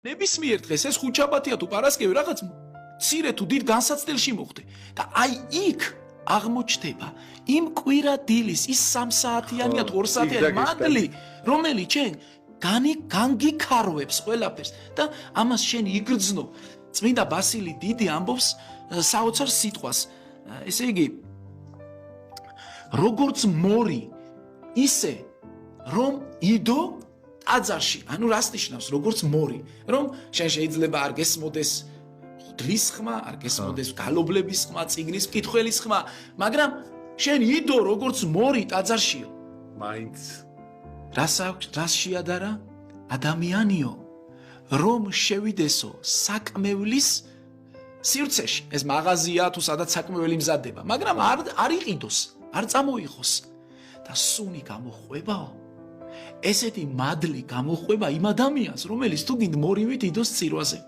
ნებისმიერ დღეს ეს ხუთშაბათია თუ პარასკევი რაღაც მცირე თუ დიდ განსაცდელში მოხდე და აი იქ აღმოჩნდება იმ კვირადილის ის 3 საათიანი თუ 2 საათიანი მადლი რომელიც შენ განგიქარვებს ყველაფერს და ამას შენ იგრძნო წმინდა ბასილი დიდი ამბობს საოცარ სიტყვას ესე იგი როგორც მორი ისე რომ იდო ტაძარში ანუ რას ნიშნავს როგორც მორი რომ შენ შეიძლება არ გესმოდეს დღის ხმა არ გესმოდეს გალობლების ხმა წიგნის მკითხველის ხმა მაგრამ შენ იდო როგორც მორი ტაძარშიო მაინც რას შეადარა ადამიანიო რომ შევიდესო საკმევლის სივრცეში ეს მაღაზია თუ სადაც საკმეველი მზადდება მაგრამ არ იყიდოს არ წამოიღოს და სუნი გამოხვებაო ესეთი მადლი გამოხვება იმ ადამიანს რომელიც თუ გინდ მორივით იდოს წირვაზე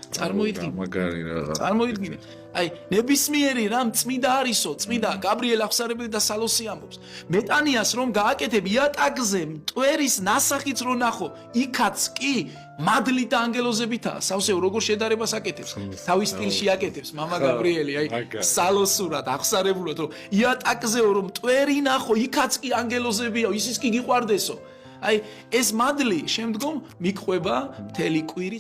წარმოიდგინე აი ნებისმიერი რამ წმინდა არისო წმინდა გაბრიელ აღსარებელი და სალოსი ამბობს მეტანიას რომ გააკეთებ იატაკზე მტვერის ნასახიც რო ნახო იქაც კი მადლი და ანგელოზებითაა სავსეო როგორ შედარებას აკეთებს თავის სტილში აკეთებს მამა გაბრიელი აი სალოსურად აღსარებულად რომ იატაკზეო რომ მტვერი ნახო იქაც კი ანგელოზებია ისიც კი გიყვარდესო აი ეს მადლი შემდგომ მიყვება მთელი კვირის